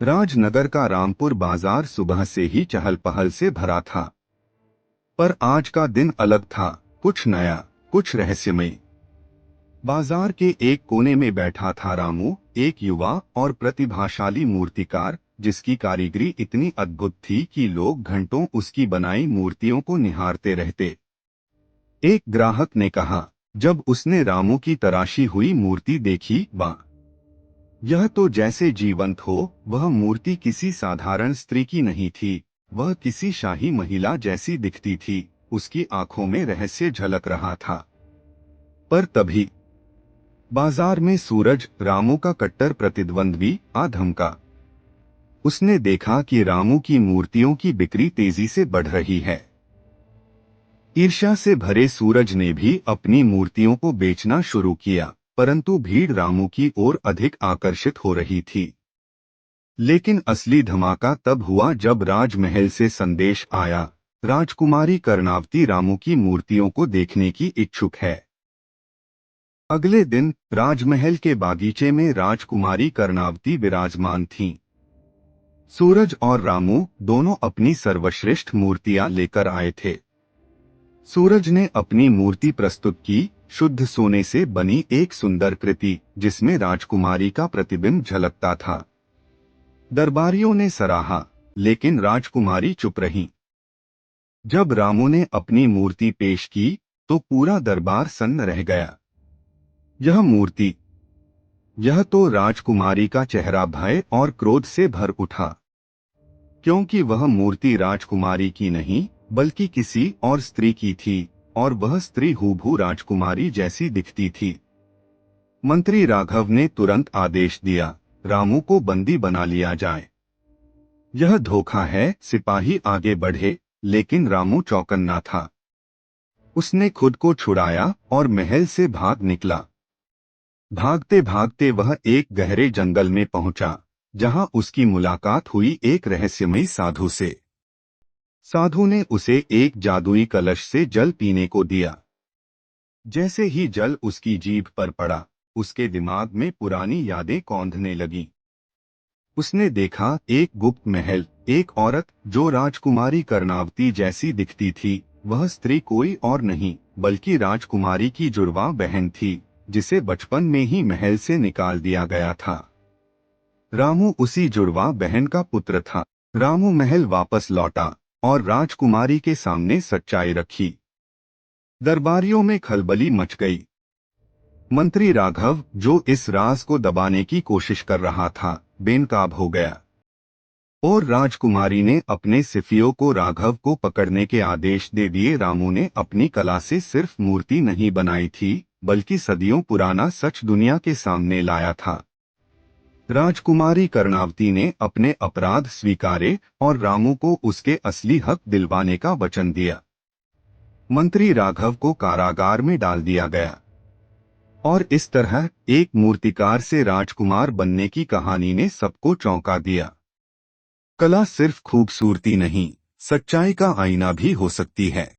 राजनगर का रामपुर बाजार सुबह से ही चहल पहल से भरा था। पर आज का दिन अलग था, कुछ नया, कुछ रहस्यमय। बाजार के एक कोने में बैठा था रामू, एक युवा और प्रतिभाशाली मूर्तिकार, जिसकी कारीगरी इतनी अद्भुत थी कि लोग घंटों उसकी बनाई मूर्तियों को निहारते रहते। एक ग्राहक ने कहा, जब उसने रामू की तराशी हुई मूर्ति देखी, वाह, यह तो जैसे जीवंत हो। वह मूर्ति किसी साधारण स्त्री की नहीं थी, वह किसी शाही महिला जैसी दिखती थी। उसकी आंखों में रहस्य झलक रहा था। पर तभी बाजार में सूरज, रामू का कट्टर प्रतिद्वंद्वी, आ धमका। उसने देखा कि रामू की मूर्तियों की बिक्री तेजी से बढ़ रही है। ईर्ष्या से भरे सूरज ने भी अपनी मूर्तियों को बेचना शुरू किया, परंतु भीड़ रामू की ओर अधिक आकर्षित हो रही थी। लेकिन असली धमाका तब हुआ जब राजमहल से संदेश आया, राजकुमारी कर्णावती रामू की मूर्तियों को देखने की इच्छुक है। अगले दिन राजमहल के बागीचे में राजकुमारी कर्णावती विराजमान थीं। सूरज और रामू दोनों अपनी सर्वश्रेष्ठ मूर्तियां लेकर आए थे। सूरज ने अपनी मूर्ति प्रस्तुत की, शुद्ध सोने से बनी एक सुंदर कृति, जिसमें राजकुमारी का प्रतिबिंब झलकता था। दरबारियों ने सराहा, लेकिन राजकुमारी चुप रहीं। जब रामू ने अपनी मूर्ति पेश की, तो पूरा दरबार सन्न रह गया। यह मूर्ति, यह तो राजकुमारी का चेहरा भय और क्रोध से भर उठा, क्योंकि वह मूर्ति राजकुमारी की नहीं, बल्कि किसी और स्त्री की थी, और वह स्त्री हूबहू राजकुमारी जैसी दिखती थी। मंत्री राघव ने तुरंत आदेश दिया, रामू को बंदी बना लिया जाए। यह धोखा है। सिपाही आगे बढ़े, लेकिन रामू चौकन्ना था। उसने खुद को छुड़ाया और महल से भाग निकला। भागते भागते वह एक गहरे जंगल में पहुंचा, जहां उसकी मुलाकात हुई एक रहस्यमयी साधु से। साधु ने उसे एक जादुई कलश से जल पीने को दिया। जैसे ही जल उसकी जीभ पर पड़ा, उसके दिमाग में पुरानी यादें कौंधने लगीं। उसने देखा एक गुप्त महल, एक औरत जो राजकुमारी कर्णावती जैसी दिखती थी। वह स्त्री कोई और नहीं, बल्कि राजकुमारी की जुड़वा बहन थी, जिसे बचपन में ही महल से निकाल दिया गया था। रामू उसी जुड़वा बहन का पुत्र था। रामू महल वापस लौटा और राजकुमारी के सामने सच्चाई रखी। दरबारियों में खलबली मच गई। मंत्री राघव, जो इस राज को दबाने की कोशिश कर रहा था, बेनकाब हो गया, और राजकुमारी ने अपने सिपाहियों को राघव को पकड़ने के आदेश दे दिए। रामू ने अपनी कला से सिर्फ मूर्ति नहीं बनाई थी, बल्कि सदियों पुराना सच दुनिया के सामने लाया था। राजकुमारी कर्णावती ने अपने अपराध स्वीकारे और रामू को उसके असली हक दिलवाने का वचन दिया। मंत्री राघव को कारागार में डाल दिया गया। और इस तरह एक मूर्तिकार से राजकुमार बनने की कहानी ने सबको चौंका दिया। कला सिर्फ खूबसूरती नहीं, सच्चाई का आईना भी हो सकती है।